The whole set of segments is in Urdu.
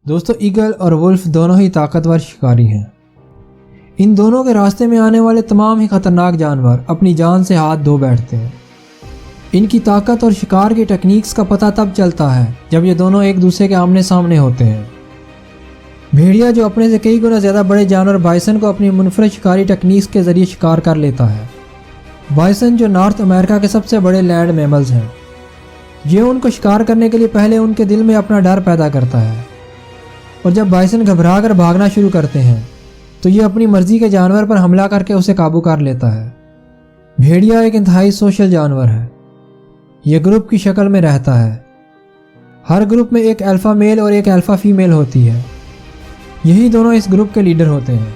دوستو ایگل اور ولف دونوں ہی طاقتور شکاری ہیں۔ ان دونوں کے راستے میں آنے والے تمام ہی خطرناک جانور اپنی جان سے ہاتھ دھو بیٹھتے ہیں۔ ان کی طاقت اور شکار کی ٹیکنیکس کا پتہ تب چلتا ہے جب یہ دونوں ایک دوسرے کے آمنے سامنے ہوتے ہیں۔ بھیڑیا جو اپنے سے کئی گنا زیادہ بڑے جانور بائسن کو اپنی منفرد شکاری ٹیکنیکس کے ذریعے شکار کر لیتا ہے۔ بائسن جو نارتھ امریکہ کے سب سے بڑے لینڈ میملز ہیں، یہ ان کو شکار کرنے کے لیے پہلے ان کے دل میں اپنا ڈر پیدا کرتا ہے، اور جب بائسن گھبرا کر بھاگنا شروع کرتے ہیں تو یہ اپنی مرضی کے جانور پر حملہ کر کے اسے قابو کر لیتا ہے۔ بھیڑیا ایک انتہائی سوشل جانور ہے۔ یہ گروپ کی شکل میں رہتا ہے۔ ہر گروپ میں ایک الفا میل اور ایک الفا فیمیل ہوتی ہے۔ یہی دونوں اس گروپ کے لیڈر ہوتے ہیں۔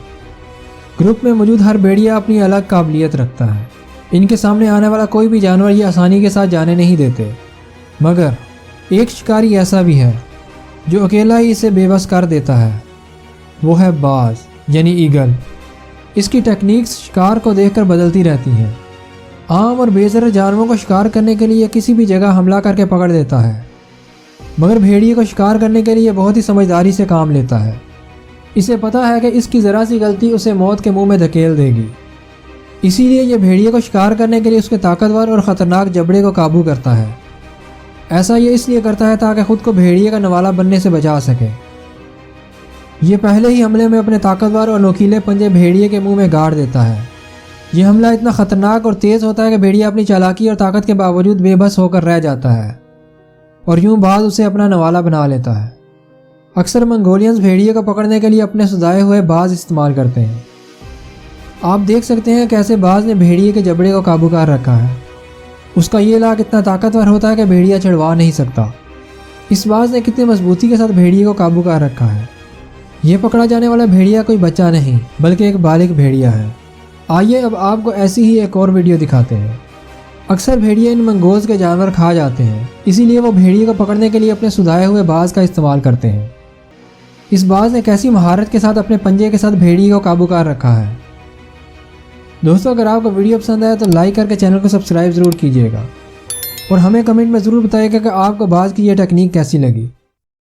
گروپ میں موجود ہر بھیڑیا اپنی الگ قابلیت رکھتا ہے۔ ان کے سامنے آنے والا کوئی بھی جانور یہ آسانی کے ساتھ جانے نہیں دیتے، مگر ایک شکاری ایسا بھی ہے جو اکیلا ہی اسے بے بس کر دیتا ہے۔ وہ ہے باز یعنی ایگل۔ اس کی ٹیکنیکس شکار کو دیکھ کر بدلتی رہتی ہیں۔ عام اور بے ضرر جانوروں کو شکار کرنے کے لیے کسی بھی جگہ حملہ کر کے پکڑ دیتا ہے، مگر بھیڑیے کو شکار کرنے کے لیے بہت ہی سمجھداری سے کام لیتا ہے۔ اسے پتہ ہے کہ اس کی ذرا سی غلطی اسے موت کے منہ میں دھکیل دے گی، اسی لیے یہ بھیڑیے کو شکار کرنے کے لیے اس کے طاقتور اور خطرناک جبڑے کو قابو کرتا ہے۔ ایسا یہ اس لیے کرتا ہے تاکہ خود کو بھیڑیے کا نوالا بننے سے بچا سکے۔ یہ پہلے ہی حملے میں اپنے طاقتور اور نوکیلے پنجے بھیڑیے کے منہ میں گاڑ دیتا ہے۔ یہ حملہ اتنا خطرناک اور تیز ہوتا ہے کہ بھیڑیا اپنی چالاکی اور طاقت کے باوجود بے بس ہو کر رہ جاتا ہے، اور یوں باز اسے اپنا نوالا بنا لیتا ہے۔ اکثر منگولینز بھیڑیے کو پکڑنے کے لیے اپنے سجائے ہوئے باز استعمال کرتے ہیں۔ آپ دیکھ سکتے ہیں کیسے باز نے بھیڑیے کے جبڑے کو قابو کر رکھا ہے۔ اس کا یہ لاک اتنا طاقتور ہوتا ہے کہ بھیڑیا چڑھوا نہیں سکتا۔ اس باز نے کتنی مضبوطی کے ساتھ بھیڑیے کو قابو کر رکھا ہے۔ یہ پکڑا جانے والا بھیڑیا کوئی بچہ نہیں بلکہ ایک بالغ بھیڑیا ہے۔ آئیے اب آپ کو ایسی ہی ایک اور ویڈیو دکھاتے ہیں۔ اکثر بھیڑیے ان منگولز کے جانور کھا جاتے ہیں، اسی لیے وہ بھیڑیے کو پکڑنے کے لیے اپنے سدھائے ہوئے باز کا استعمال کرتے ہیں۔ اس باز نے کیسی مہارت کے ساتھ اپنے پنجے کے ساتھ بھیڑیے کو قابو کر رکھا ہے۔ دوستو اگر آپ کو ویڈیو پسند آئے تو لائک کر کے چینل کو سبسکرائب ضرور کیجیے گا، اور ہمیں کمنٹ میں ضرور بتائیے گا کہ آپ کو باز کی یہ ٹیکنیک کیسی لگی۔